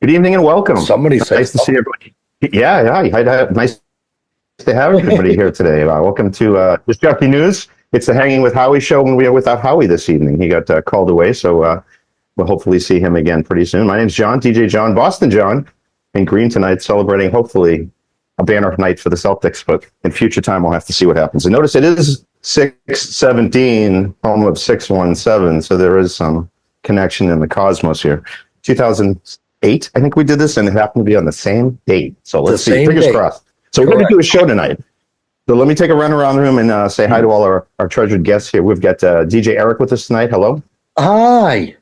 Good evening and welcome. Somebody say Nice to see everybody. Yeah. Nice to have everybody here today. Welcome to Discovery News. It's the Hanging with Howie show when we are without Howie this evening. He got called away, so we'll hopefully see him again pretty soon. My name's John, DJ John, Boston John, in green tonight, celebrating hopefully a banner night for the Celtics, but in future time we'll have to see what happens. And notice it is 617, home of 617, so there is some connection in the cosmos here. 2008, I think we did this, and it happened to be on the same date. So let's see, fingers crossed. So we're going to do a show tonight. So let me take a run around the room and say hi to all our treasured guests here. We've got DJ Eric with us tonight. Hello. Hi.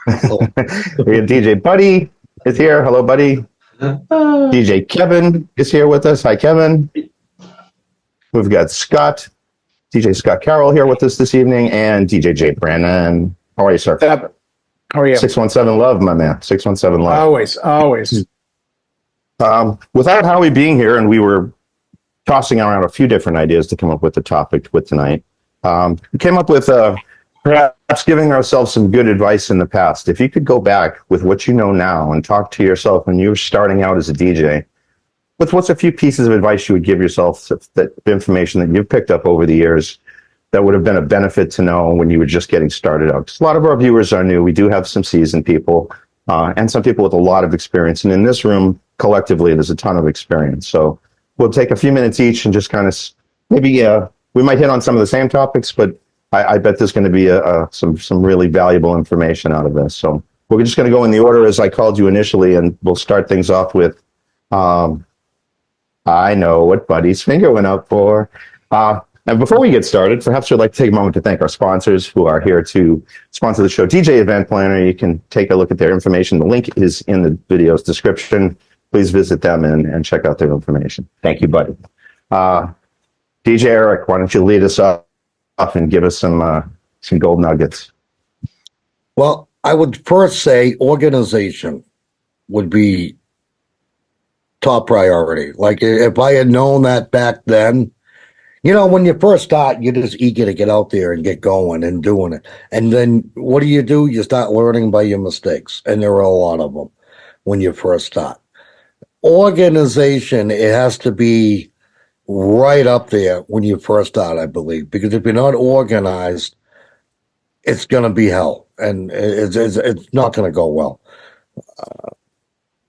We got DJ Buddy is here. Hello, Buddy. DJ Kevin is here with us. Hi, Kevin. We've got Scott, DJ Scott Carroll here with us this evening, and DJ Jay Brandon. How are you, sir? How are you? 617 love, my man. 617 love. Always. Without Howie being here, and we were tossing around a few different ideas to come up with the topic with tonight, we came up with perhaps giving ourselves some good advice in the past. If you could go back with what you know now and talk to yourself when you were starting out as a DJ, what's a few pieces of advice you would give yourself, that information that you've picked up over the years that would have been a benefit to know when you were just getting started out? Because a lot of our viewers are new. We do have some seasoned people and some people with a lot of experience. And in this room, collectively, there's a ton of experience. So we'll take a few minutes each and just kind of maybe we might hit on some of the same topics, but I bet there's going to be some really valuable information out of this. So we're just going to go in the order as I called you initially, and we'll start things off with I know what Buddy's finger went up for. And before we get started, perhaps we'd like to take a moment to thank our sponsors who are here to sponsor the show. DJ Event Planner, you can take a look at their information. The link is in the video's description. Please visit them and check out their information. Thank you, Buddy. DJ Eric, why don't you lead us off and give us some gold nuggets? Well, I would first say organization would be top priority. Like if I had known that back then, when you first start, you're just eager to get out there and get going and doing it. And then what do? You start learning by your mistakes. And there are a lot of them when you first start. Organization, it has to be right up there when you first start, I believe. Because if you're not organized, it's going to be hell. And it's not going to go well.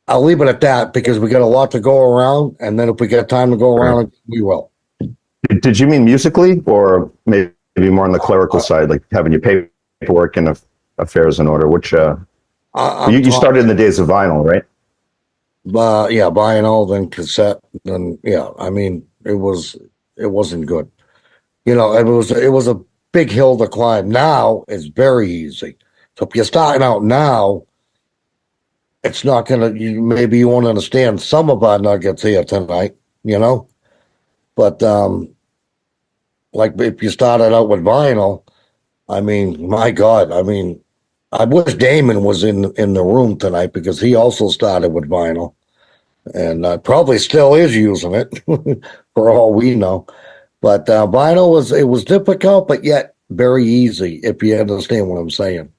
I'll leave it at that because we got a lot to go around. And then if we got time to go around, we will. Did you mean musically, or maybe more on the clerical side, like having your paperwork and affairs in order? Which you started in the days of vinyl, right? Yeah, vinyl, then cassette, then it wasn't good. It was a big hill to climb. Now it's very easy. So if you're starting out now, it's not gonna. Maybe you won't understand some of our nuggets here tonight. But like if you started out with vinyl, my God, I wish Damon was in the room tonight because he also started with vinyl, and probably still is using it for all we know. But vinyl was difficult, but yet very easy if you understand what I'm saying.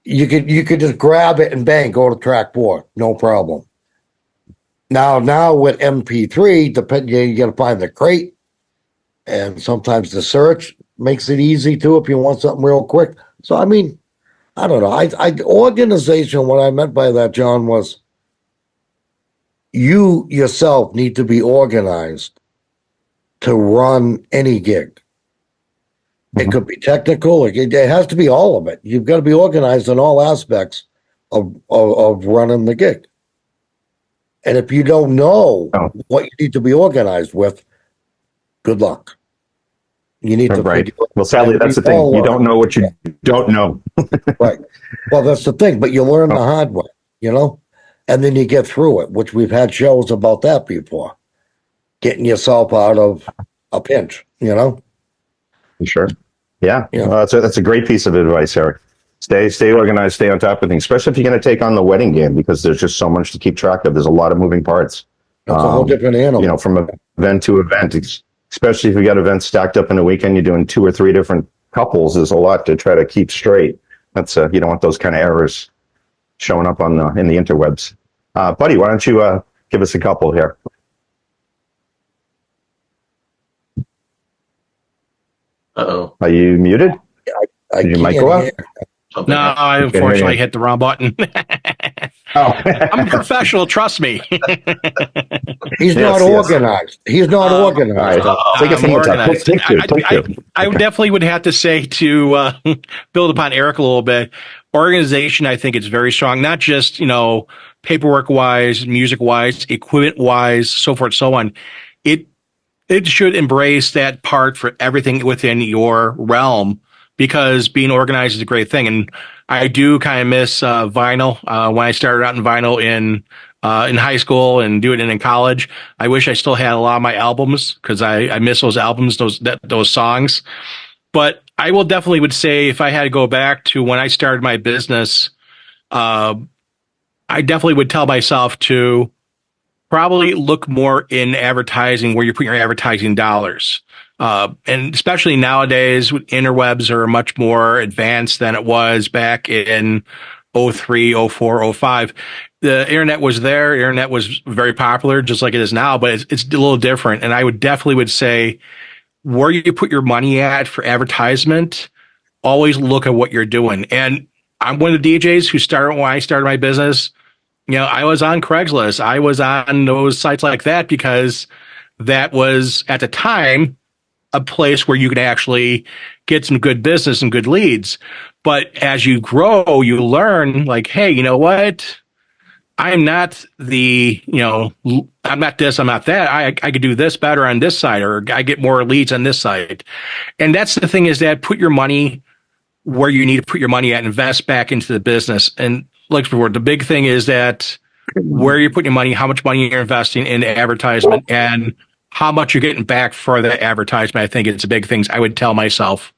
You could just grab it and bang, go to track 4, no problem. Now with MP3, you got to find the crate, and sometimes the search makes it easy too if you want something real quick. So I don't know. Organization. What I meant by that, John, was you yourself need to be organized to run any gig. It could be technical. It has to be all of it. You've got to be organized in all aspects of running the gig. And if you don't know what you need to be organized with, good luck. You need to. Right. Well, sadly, that's the thing. You don't know what you don't know. Right. Well, that's the thing. But you learn the hard way, and then you get through it, which we've had shows about that before. Getting yourself out of a pinch, Sure. Yeah. Well, that's a great piece of advice, Eric. Stay organized, stay on top of things, especially if you're going to take on the wedding game, because there's just so much to keep track of. There's a lot of moving parts. That's a whole different animal. From event to event, especially if you got events stacked up in a weekend, you're doing 2 or 3 different couples. There's a lot to try to keep straight. That's you don't want those kind of errors showing up on in the interwebs. Buddy, why don't you give us a couple here? Uh-oh. Are you muted? I Did your mic can't go out? hear. Something No, happened. I unfortunately hit the wrong button. Oh, I'm a professional, trust me. He's not Yes, yes. organized. He's not all organized. right. Take us I'm from the top. organized. Take two. Take two. I definitely would have to say to build upon Eric a little bit. Organization, I think, is very strong. Not just paperwork wise, music wise, equipment wise, so forth, so on. It should embrace that part for everything within your realm, because being organized is a great thing. And I do kind of miss vinyl. When I started out in vinyl in high school and doing it in college, I wish I still had a lot of my albums, because I miss those albums, those songs. But I will definitely would say, if I had to go back to when I started my business, I definitely would tell myself to probably look more in advertising, where you put your advertising dollars. And especially nowadays, interwebs are much more advanced than it was back in 03, 04, 05. The internet was there. Internet was very popular, just like it is now, but it's a little different. And I would definitely say, where you put your money at for advertisement, always look at what you're doing. And I'm one of the DJs who started when I started my business. I was on Craigslist. I was on those sites like that, because that was, at the time, a place where you could actually get some good business and good leads. But as you grow, you learn, like, hey, you know what? I'm not I'm not this, I'm not that. I could do this better on this side, or I get more leads on this side. And that's the thing, is that put your money where you need to put your money at, invest back into the business. And like before, the big thing is that where you're putting your money, how much money you're investing in advertisement, and how much you're getting back for the advertisement. I think it's a big thing I would tell myself,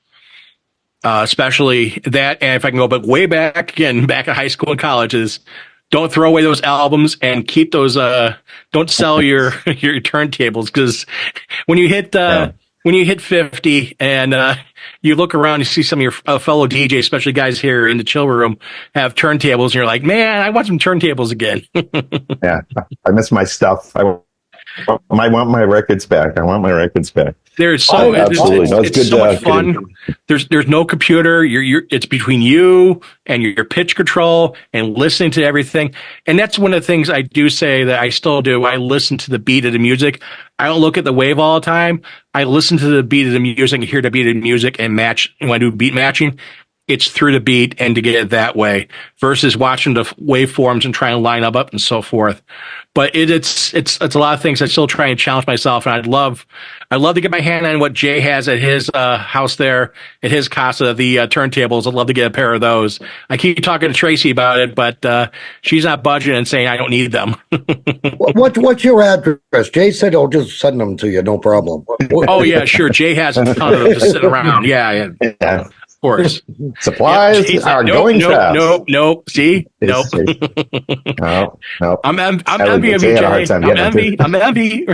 especially that. And if I can go way back again, back at high school and college, is don't throw away those albums, and keep those. Don't sell your turntables, because when you hit when you hit 50 and you look around, you see some of your fellow DJs, especially guys here in the chill room, have turntables, and you're like, man, I want some turntables again. Yeah, I miss my stuff. I want my records back. I want my records back. There's so absolutely. It's so much fun. There's no computer. It's between you and your pitch control and listening to everything. And that's one of the things I do say that I still do. I listen to the beat of the music. I don't look at the wave all the time. I listen to the beat of the music and hear the beat of the music and match. And when I do beat matching, it's through the beat and to get it that way, versus watching the waveforms and trying to line up and so forth. But it's a lot of things I still try and challenge myself. And I'd love to get my hand on what Jay has at his house there at his casa, the turntables. I'd love to get a pair of those. I keep talking to Tracy about it, but she's not budging and saying I don't need them. What's your address? Jay said I'll just send them to you, no problem. Oh yeah, sure. Jay has a ton of them just sitting around. Yeah. Of course. Supplies are going fast. Nope. See? Nope. No. I'm envy of you, Jay. I'm envy.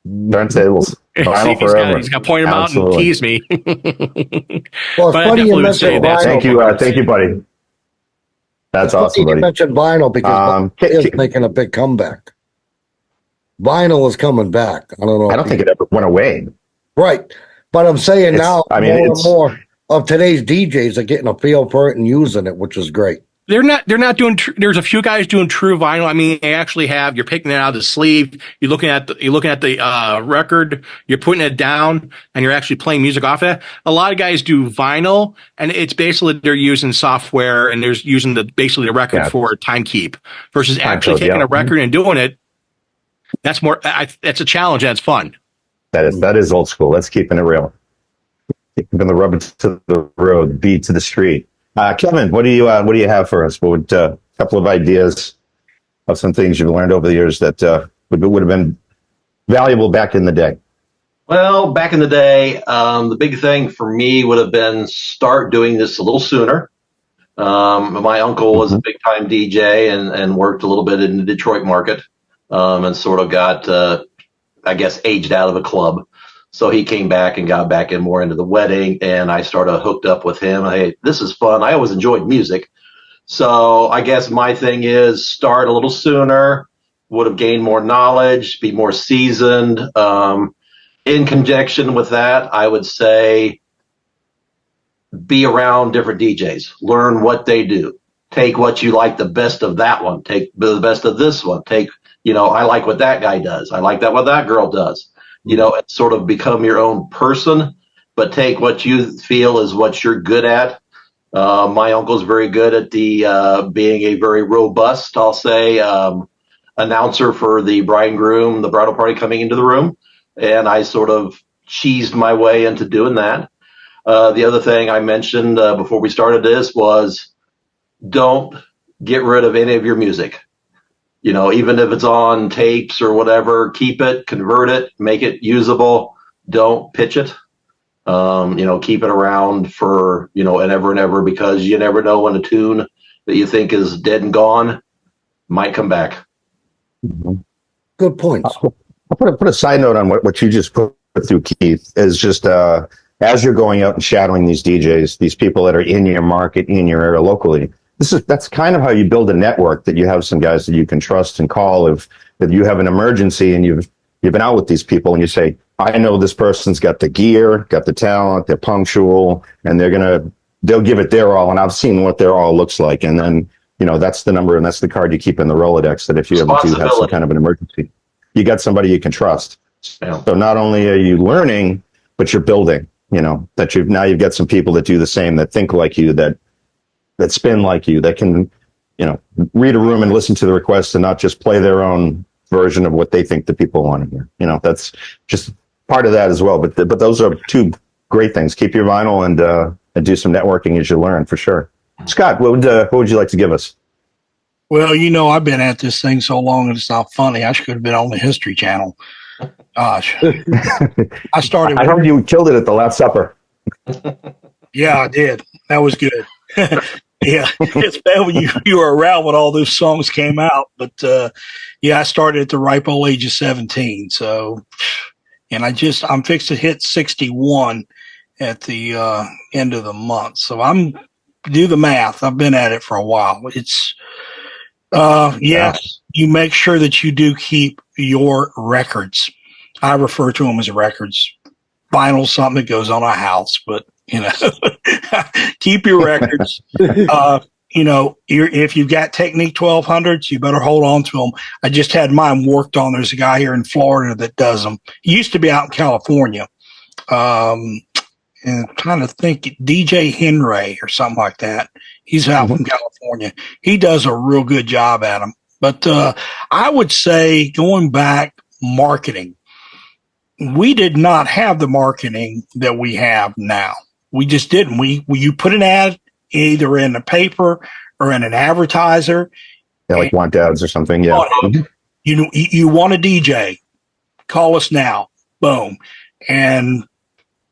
Turntables. Vinyl forever. He's got to point them out and tease me. Well, it's funny you mentioned vinyl. Thank you, buddy. That's awesome, buddy. You mentioned vinyl because it's making a big comeback. Vinyl is coming back. I don't know. I don't think it ever went away. Right. But I'm saying more and more of today's DJs are getting a feel for it and using it, which is great. They're not doing. There's a few guys doing true vinyl. I mean, they actually have. You're picking it out of the sleeve. You're looking at the record. You're putting it down, and you're actually playing music off it. A lot of guys do vinyl, and it's basically they're using software and they're using basically the record for time keep versus actually taking a record and doing it. That's more. That's a challenge and it's fun. That is old school. That's keeping it real. Keeping the rubber to the road, beat to the street. Kevin, what do you have for us? What would a couple of ideas of some things you've learned over the years that would have been valuable back in the day? Well, back in the day, the big thing for me would have been start doing this a little sooner. My uncle was a big time DJ and worked a little bit in the Detroit market, and sort of got, I guess, aged out of a club. So he came back and got back in more into the wedding, and I started hooked up with him. Hey, this is fun. I always enjoyed music, So I guess my thing is start a little sooner, would have gained more knowledge, be more seasoned. In conjunction with that, I would say be around different DJs, learn what they do, take what you like the best of that one, take the best of this one, take, I like what that guy does. I like that what that girl does, and sort of become your own person, but take what you feel is what you're good at. My uncle's very good at the being a very robust, I'll say, announcer for the bride and groom, the bridal party coming into the room. And I sort of cheesed my way into doing that. The other thing I mentioned before we started this was don't get rid of any of your music. Even if it's on tapes or whatever, keep it, convert it, make it usable. Don't pitch it. Keep it around for, and ever, because you never know when a tune that you think is dead and gone might come back. Good points. I'll put a side note on what you just put through, Keith, is just as you're going out and shadowing these DJs, these people that are in your market, in your area locally, that's kind of how you build a network, that you have some guys that you can trust and call if you have an emergency and you've been out with these people and you say, I know this person's got the gear, got the talent, they're punctual, and they'll give it their all. And I've seen what their all looks like. And then, that's the number and that's the card you keep in the Rolodex, that if you ever do have some kind of an emergency, you got somebody you can trust. Yeah. So not only are you learning, but you're building, that you've got some people that do the same, that think like you, that spin like you, that can, read a room and listen to the requests and not just play their own version of what they think the people want to hear. That's just part of that as well. But those are two great things. Keep your vinyl and do some networking as you learn, for sure. Scott, what would you like to give us? Well, I've been at this thing so long and it's not funny. I should have been on the History Channel. Gosh, I started. I heard you killed it at the Last Supper. Yeah, I did. That was good. Yeah, it's bad when you were around when all those songs came out. But I started at the ripe old age of 17. So, and I'm fixed to hit 61 at the end of the month. So do the math. I've been at it for a while. It's yes, you make sure that you do keep your records. I refer to them as records. Vinyl's something that goes on a house, but keep your records. If you've got Technique 1200s, you better hold on to them. I just had mine worked on. There's a guy here in Florida that does them. He used to be out in California. And I'm trying to think, DJ Henry or something like that. He's out from California. He does a real good job at them. But I would say, going back, marketing. We did not have the marketing that we have now. We just didn't. You put an ad either in the paper or in an advertiser. Yeah, like want ads or something. Yeah. You want a DJ, call us now. Boom. And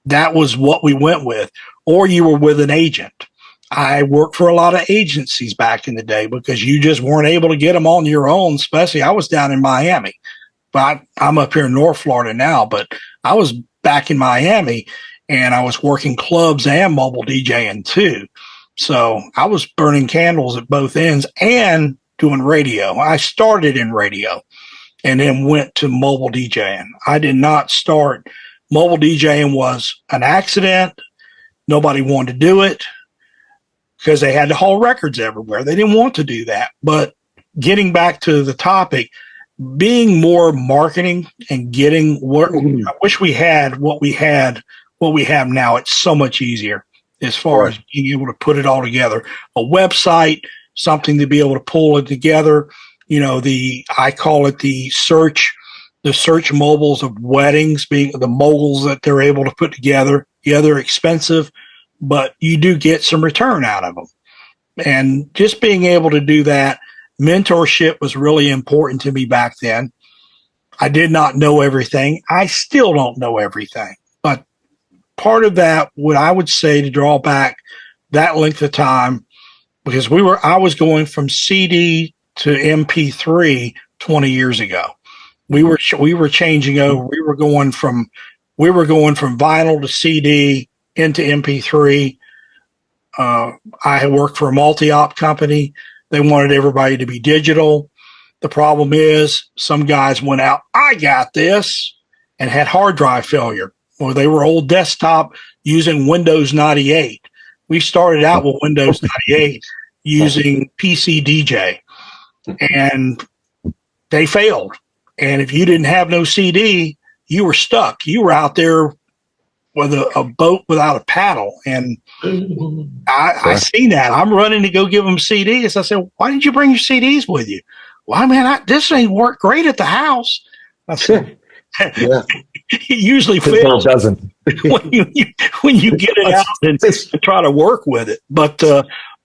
that was what we went with. Or you were with an agent. I worked for a lot of agencies back in the day because you just weren't able to get them on your own. Especially I was down in Miami, but I'm up here in North Florida now, but I was back in Miami and I was working clubs and mobile DJing too. So I was burning candles at both ends and doing radio. I started in radio and then went to mobile DJing. I did not start. Mobile DJing was an accident. Nobody wanted to do it because they had to haul records everywhere. They didn't want to do that. But getting back to the topic, being more marketing and getting what I wish we had what we have now. It's so much easier as far as being able to put it all together. A website, something to be able to pull it together. I call it the search mobiles of weddings, being the moguls that they're able to put together. Yeah, they're expensive, but you do get some return out of them. And just being able to do that, mentorship was really important to me back then. I did not know everything. I still don't know everything. But part of that, what I would say to draw back that length of time, because I was going from CD to MP3 20 years ago. We were changing over. We were going from vinyl to CD into MP3. I had worked for a multi-op company. They wanted everybody to be digital. The problem is some guys went out, I got this, and had hard drive failure. Or they were old desktop using Windows 98. We started out with Windows 98 using PC DJ, and they failed. And if you didn't have no CD, you were stuck. You were out there with a boat without a paddle. And I seen that. I'm running to go give them CDs. I said, why didn't you bring your CDs with you? Well, man, this ain't work great at the house. I said, Yeah. it usually It fails doesn't. when you get it out and try to work with it. But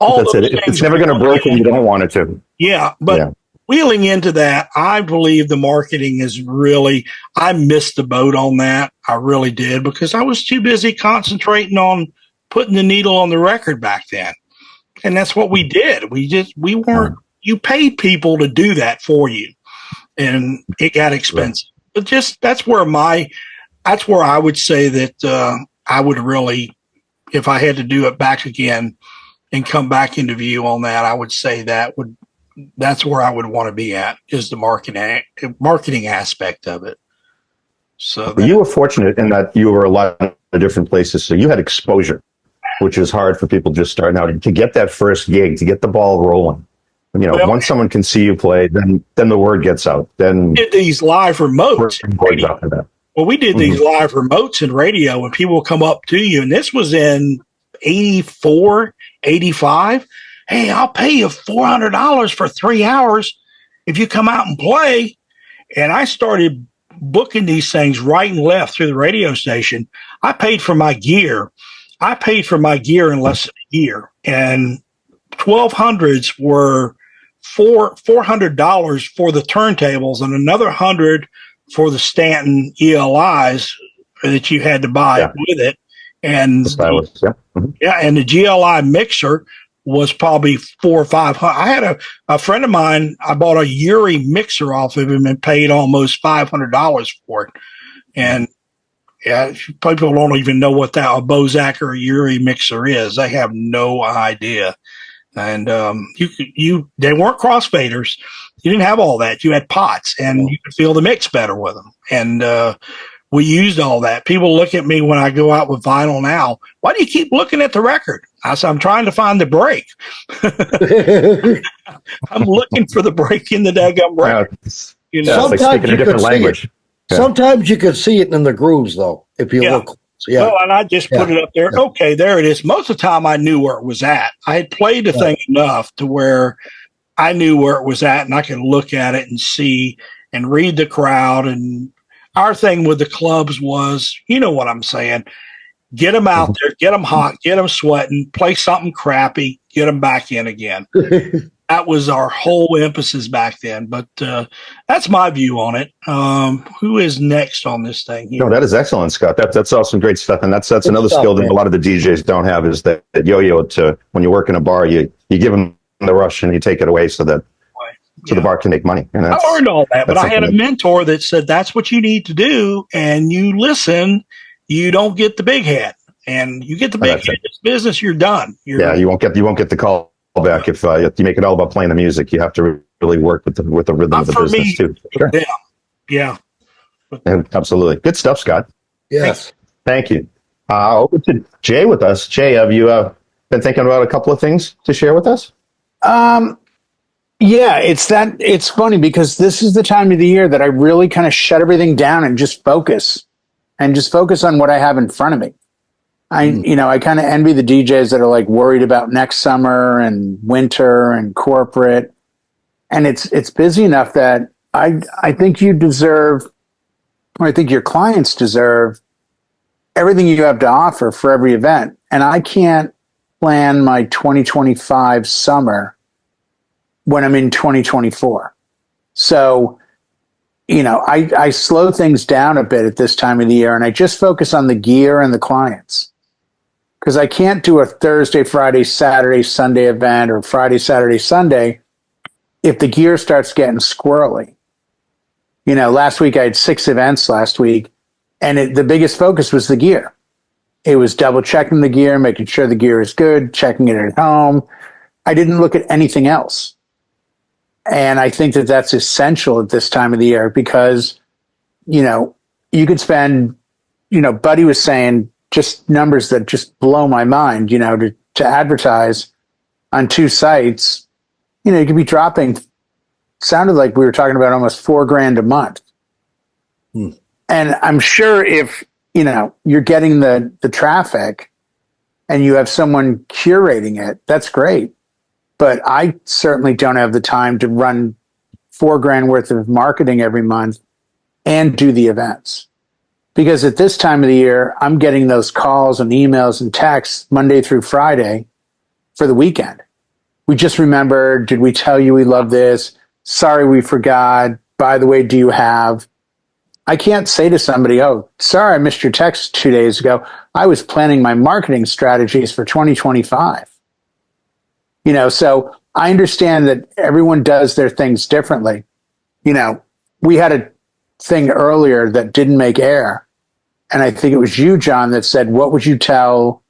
all That's those it. things It's never going to break when you don't want it to. Yeah, but wheeling into that, I believe the marketing is really, I missed the boat on that. I really did, because I was too busy concentrating on putting the needle on the record back then. And that's what we did. We weren't, you paid people to do that for you, and it got expensive. But that's where I would say that I would really, if I had to do it back again and come back into view on that, I would say that's where I would want to be at, is the marketing aspect of it. So you were fortunate in that you were a lot of different places, so you had exposure, which is hard for people just starting out. To get that first gig, to get the ball rolling, once someone can see you play, then the word gets out. Then we did these live remotes. Well, we did these live remotes in radio, and people will come up to you, and this was in 84, 85. Hey, I'll pay you $400 for 3 hours if you come out and play. And I started booking these things right and left through the radio station. I paid for my gear. In less than a year. And 1200s were $400 for the turntables and another 100 for the Stanton ELIs that you had to buy with it. And and the GLI mixer was probably $400 or $500. I had a friend of mine, I bought a Uri mixer off of him and paid almost $500 for it. And people don't even know what that a Bozak or a Uri mixer is. They have no idea. And they weren't crossfaders. You didn't have all that. You had pots, and you could feel the mix better with them. And we used all that. People look at me when I go out with vinyl now. Why do you keep looking at the record? I said, I'm trying to find the break. I'm looking for the break in the daggum record. Sometimes like speaking a different language. Sometimes you could see it in the grooves, though, if you look. Yeah. Well, and I just put it up there. Yeah. Okay, there it is. Most of the time I knew where it was at. I had played the thing enough to where I knew where it was at, and I could look at it and see and read the crowd. And our thing with the clubs was, you know what I'm saying, get them out there, get them hot, get them sweating, play something crappy, get them back in again. That was our whole emphasis back then. But that's my view on it. Who is next on this thing here? No, that is excellent, Scott. That's all some great stuff. And that's another skill that a lot of the DJs don't have, is that yo-yo to when you work in a bar, you give them the rush and you take it away so that the bar can make money. And I learned all that, but I had a mentor that said that's what you need to do, and you listen. You don't get the big head, and you get the big head in this business, you're done. You won't get the call back if you make it all about playing the music. You have to really work with the rhythm of the business too. Sure. Yeah. Absolutely. Good stuff, Scott. Yes. Thank you. Over to Jay with us. Jay, have you been thinking about a couple of things to share with us? Yeah, it's funny because this is the time of the year that I really kind of shut everything down and just focus on what I have in front of me. I kind of envy the DJs that are like worried about next summer and winter and corporate. And it's busy enough that I think you deserve, or I think your clients deserve, everything you have to offer for every event. And I can't plan my 2025 summer when I'm in 2024. So, I slow things down a bit at this time of the year, and I just focus on the gear and the clients. Because I can't do a Thursday, Friday, Saturday, Sunday event, or Friday, Saturday, Sunday if the gear starts getting squirrely. Last week I had 6 events last week, and the biggest focus was the gear. It was double checking the gear, making sure the gear is good, checking it at home. I didn't look at anything else. And I think that that's essential at this time of the year because, you could spend, Buddy was saying just numbers that just blow my mind, to advertise on 2 sites, you could be dropping, sounded like we were talking about almost $4,000 a month. And I'm sure if, you're getting the traffic and you have someone curating it, that's great. But I certainly don't have the time to run $4,000 worth of marketing every month and do the events. Because at this time of the year, I'm getting those calls and emails and texts Monday through Friday for the weekend. We just remembered, did we tell you we love this? Sorry, we forgot. By the way, do you have? I can't say to somebody, oh, sorry, I missed your text 2 days ago. I was planning my marketing strategies for 2025. So I understand that everyone does their things differently. We had a thing earlier that didn't make air. And I think it was you, John, that said, what would you tell,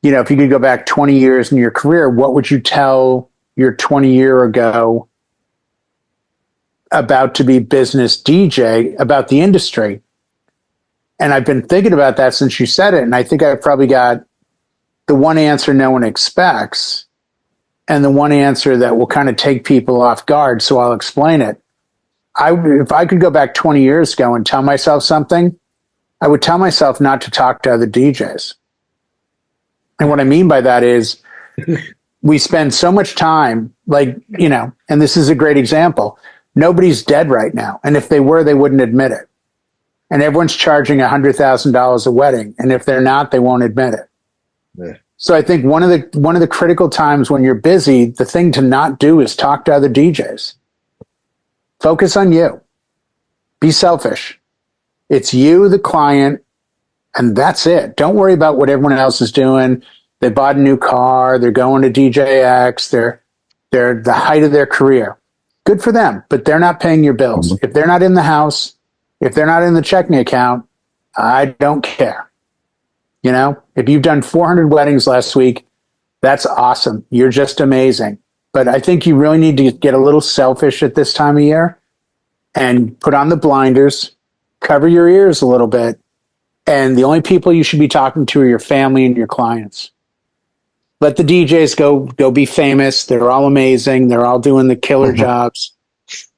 if you could go back 20 years in your career, what would you tell your 20-year ago about to be business DJ about the industry? And I've been thinking about that since you said it. And I think I've probably got the one answer no one expects and the one answer that will kind of take people off guard. So I'll explain it. If I could go back 20 years ago and tell myself something, I would tell myself not to talk to other DJs. And what I mean by that is we spend so much time, and this is a great example. Nobody's dead right now. And if they were, they wouldn't admit it. And everyone's charging $100,000 a wedding. And if they're not, they won't admit it. Yeah. So I think one of the critical times when you're busy, the thing to not do is talk to other DJs. Focus on you. Be selfish. It's you, the client, and that's it. Don't worry about what everyone else is doing. They bought a new car. They're going to DJX. They're the height of their career. Good for them, but they're not paying your bills. If they're not in the house, if they're not in the checking account, I don't care. If you've done 400 weddings last week, that's awesome. You're just amazing. But I think you really need to get a little selfish at this time of year and put on the blinders, cover your ears a little bit. And the only people you should be talking to are your family and your clients. Let the DJs go be famous. They're all amazing. They're all doing the killer jobs.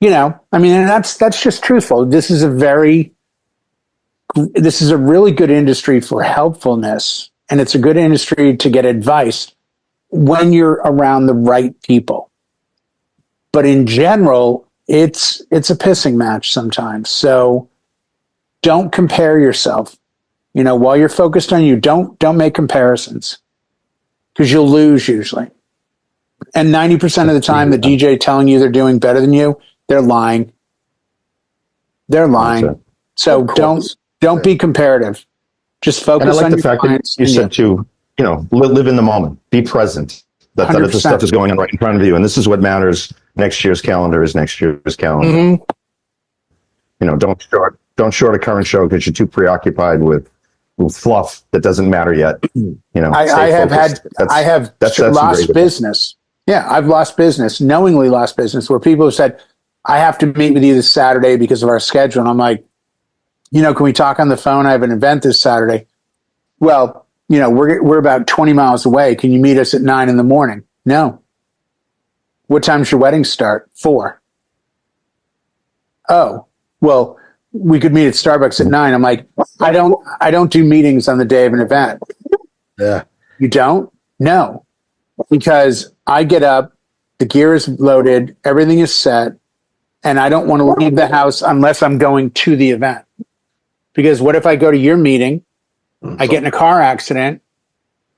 And that's just truthful. This is a really good industry for helpfulness. And it's a good industry to get advice when you're around the right people. But in general, it's a pissing match sometimes. So don't compare yourself. While you're focused on you, don't make comparisons because you'll lose usually. And 90% of the time, the DJ telling you they're doing better than you, they're lying. They're lying. So don't be comparative. Just focus on your clients. And I like the fact that you said to, live in the moment, be present. That this stuff is going on right in front of you. And this is what matters. Next year's calendar is next year's calendar. Don't short a current show because you're too preoccupied with fluff that doesn't matter yet. I have lost business. Yeah, I've lost business, knowingly lost business, where people have said, I have to meet with you this Saturday because of our schedule. And I'm like, can we talk on the phone? I have an event this Saturday. Well, we're about 20 miles away. Can you meet us at 9 a.m? No. What time's your wedding start? 4. Oh, well, we could meet at Starbucks at 9. I'm like, I don't do meetings on the day of an event. Yeah. You don't? No. Because I get up, the gear is loaded, everything is set, and I don't want to leave the house unless I'm going to the event. Because what if I go to your meeting, I get in a car accident,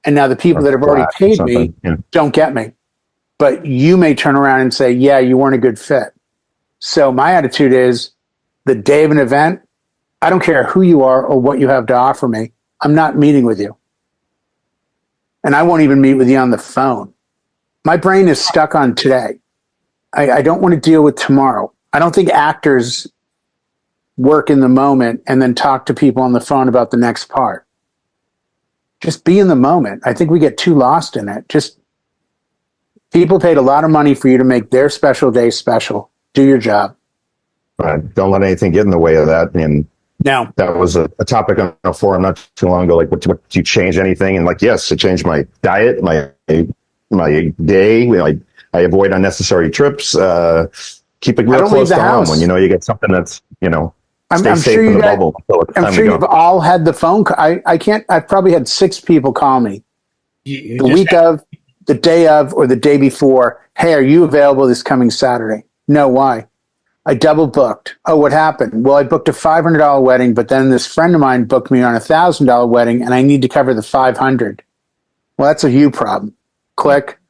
and now the people that have already paid me don't get me. But you may turn around and say, yeah, you weren't a good fit. So my attitude is, the day of an event, I don't care who you are or what you have to offer me. I'm not meeting with you. And I won't even meet with you on the phone. My brain is stuck on today. I don't want to deal with tomorrow. I don't think actors work in the moment and then talk to people on the phone about the next part. Just be in the moment. I think we get too lost in it. Just people paid a lot of money for you to make their special day special. Do your job. Right. Don't let anything get in the way of that. And Now, that was a topic on a forum not too long ago. Like, what do you change anything? And like, yes, it changed my diet, my day. I avoid unnecessary trips. Keep it real close to home when you know you get something that's, stay safe sure in the you got, bubble. I'm sure you've all had the phone call. I've probably had 6 people call me the week of, the day of, or the day before. Hey, are you available this coming Saturday? No, why? I double booked. Oh, what happened? Well, I booked a $500 wedding, but then this friend of mine booked me on a $1,000 wedding, and I need to cover the $500. Well, that's a you problem. Click.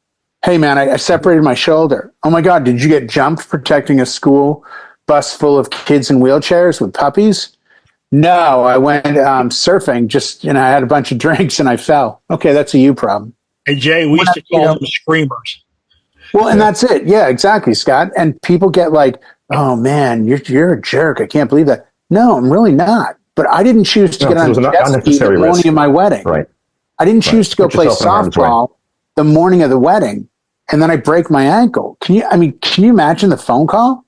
Hey, man, I separated my shoulder. Oh, my God, did you get jumped protecting a school bus full of kids in wheelchairs with puppies? No, I went surfing. I had a bunch of drinks and I fell. Okay, that's a you problem. Hey, Jay, we used to call them screamers. Well, and that's it. Yeah, exactly, Scott. And people get like, oh, man, you're a jerk. I can't believe that. No, I'm really not. But I didn't choose to get on a jet ski the morning of my wedding. Right. I didn't choose to go play softball the morning of the wedding, and then I break my ankle. Can you imagine the phone call?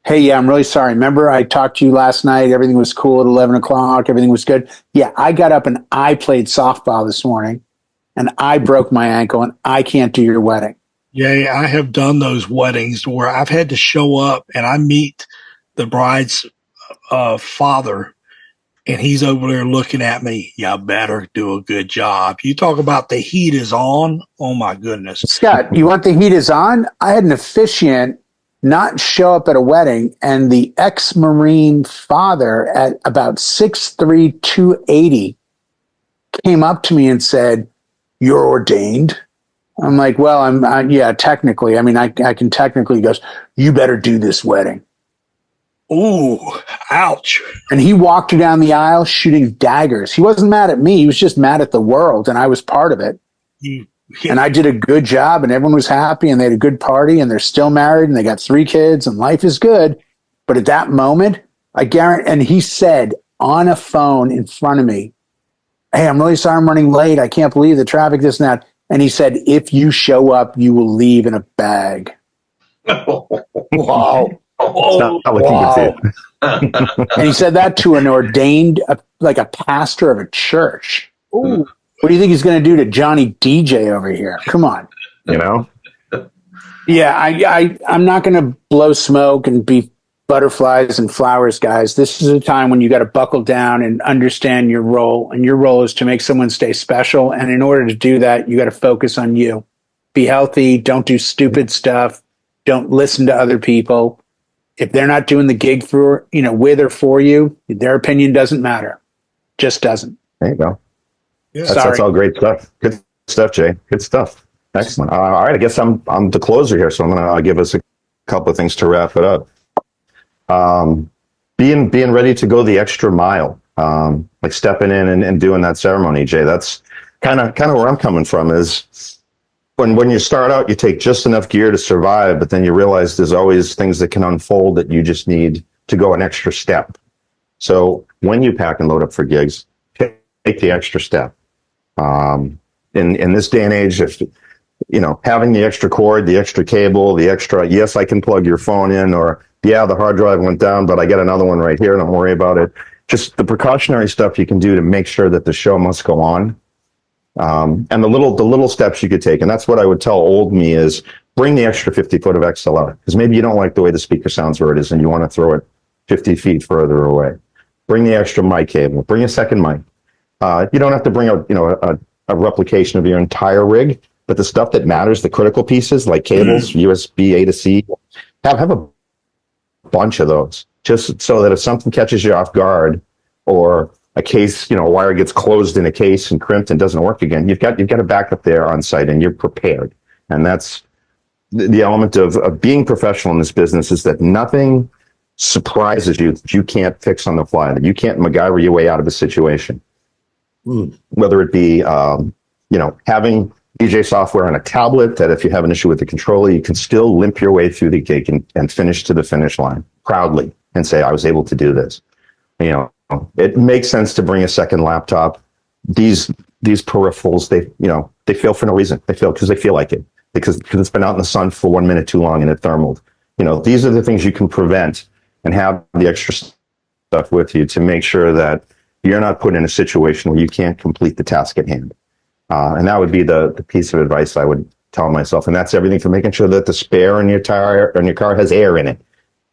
Hey, yeah, I'm really sorry. Remember I talked to you last night. Everything was cool at 11 o'clock. Everything was good. Yeah, I got up and I played softball this morning, and I broke my ankle, and I can't do your wedding. Yeah, I have done those weddings where I've had to show up and I meet the bride's father, and he's over there looking at me. You better do a good job. You talk about the heat is on. Oh, my goodness. Scott, you want the heat is on? I had an officiant not show up at a wedding, and the ex-Marine father at about 6'3", 280 came up to me and said, "You're ordained?" I'm like, well, yeah, technically. I mean, I can technically. He goes, "You better do this wedding." Ooh, ouch. And he walked her down the aisle shooting daggers. He wasn't mad at me. He was just mad at the world, and I was part of it. And I did a good job, and everyone was happy, and they had a good party, and they're still married, and they got 3 kids, and life is good. But at that moment, I guarantee, and he said on a phone in front of me, "Hey, I'm really sorry I'm running late. I can't believe the traffic, this and that." And he said, "If you show up, you will leave in a bag." Wow. It's not looking good for you. And he said that to an ordained, like a pastor of a church. Ooh. What do you think he's going to do to Johnny DJ over here? Come on. Yeah, I'm not going to blow smoke and be butterflies and flowers, guys. This is a time when you got to buckle down and understand your role. And your role is to make someone stay special. And in order to do that, you got to focus on you. Be healthy. Don't do stupid stuff. Don't listen to other people. If they're not doing the gig with or for you, their opinion doesn't matter. Just doesn't. There you go. Yeah. That's all great stuff. Good stuff, Jay. Good stuff. Excellent. All right. I guess I'm the closer here, so I'm going to give us a couple of things to wrap it up. Being ready to go the extra mile, like stepping in and doing that ceremony, Jay. That's kind of where I'm coming from. Is when you start out, you take just enough gear to survive, but then you realize there's always things that can unfold that you just need to go an extra step. So when you pack and load up for gigs, take the extra step. In this day and age, if having the extra cord, the extra cable, the extra, yes, I can plug your phone in, or yeah, the hard drive went down, but I got another one right here, don't worry about it. Just the precautionary stuff you can do to make sure that the show must go on. And the little steps you could take. And that's what I would tell old me is bring the extra 50 foot of XLR, because maybe you don't like the way the speaker sounds where it is and you want to throw it 50 feet further away. Bring the extra mic cable, bring a second mic. You don't have to bring a replication of your entire rig, but the stuff that matters, the critical pieces like cables, USB A to C, have a bunch of those, just so that if something catches you off guard, or a case, a wire gets closed in a case and crimped and doesn't work again, you've got a backup there on site and you're prepared. And that's the element of being professional in this business, is that nothing surprises you that you can't fix on the fly, that you can't MacGyver your way out of a situation. Whether it be, having DJ software on a tablet that if you have an issue with the controller, you can still limp your way through the gig and finish to the finish line proudly and say, I was able to do this. It makes sense to bring a second laptop. These these peripherals, they fail for no reason. They fail because they feel like it, because it's been out in the sun for 1 minute too long and it thermaled. These are the things you can prevent and have the extra stuff with you to make sure that you're not put in a situation where you can't complete the task at hand. And that would be the piece of advice I would tell myself. And that's everything from making sure that the spare in your car has air in it.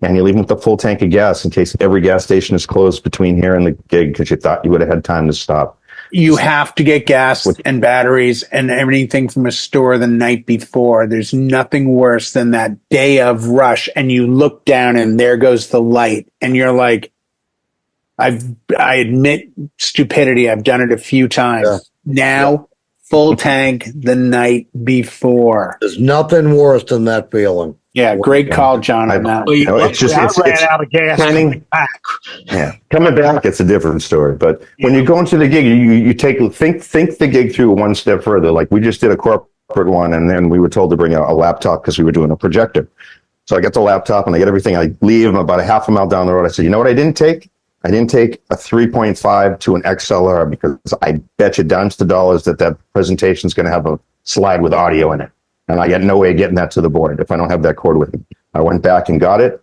And you leave them with a full tank of gas in case every gas station is closed between here and the gig because you thought you would have had time to stop. You have to get gas and batteries and everything from a store the night before. There's nothing worse than that day of rush and you look down and there goes the light and you're like, I admit stupidity. I've done it a few times. Yeah. Now, full tank the night before. There's nothing worse than that feeling. Yeah, great call, John, on that. Well, It's just I it's ran out of gas coming back. Yeah, coming back, it's a different story. But when you go into the gig, you think the gig through one step further. Like we just did a corporate one, and then we were told to bring a laptop because we were doing a projector. So I get the laptop and I get everything. I leave. I'm about a half a mile down the road. I said, you know what I didn't take? I didn't take a 3.5 to an XLR because I bet you dimes to dollars that presentation is going to have a slide with audio in it. And I got no way of getting that to the board if I don't have that cord with me. I went back and got it.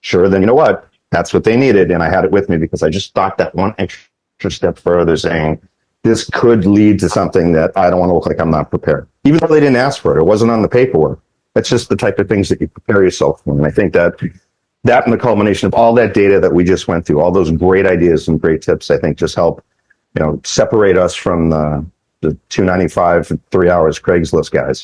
Sure, then you know what? That's what they needed. And I had it with me because I just thought that one extra step further saying, this could lead to something that I don't want to look like I'm not prepared. Even though they didn't ask for it. It wasn't on the paperwork. That's just the type of things that you prepare yourself for. And I think that and the culmination of all that data that we just went through, all those great ideas and great tips, I think just help, separate us from the 295 for 3 hours Craigslist guys.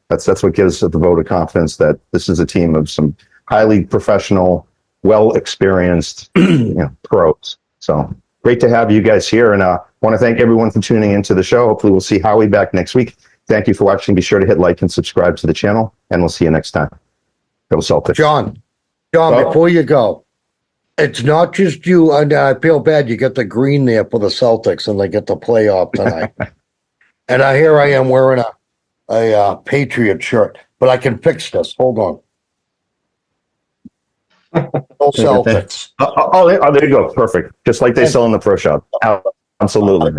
That's what gives the vote of confidence that this is a team of some highly professional, well experienced pros. So great to have you guys here, and want to thank everyone for tuning into the show. Hopefully we'll see Howie back next week. Thank you for watching. Be sure to hit like and subscribe to the channel, and we'll see you next time. Go Celtics. John, Oh. before you go, it's not just you, and I feel bad. You get the green there for the Celtics, and they get the playoff tonight. And here I am wearing a Patriot shirt, but I can fix this. Hold on. No Celtics. Oh, there you go. Perfect. Just like they sell in the pro shop. Absolutely.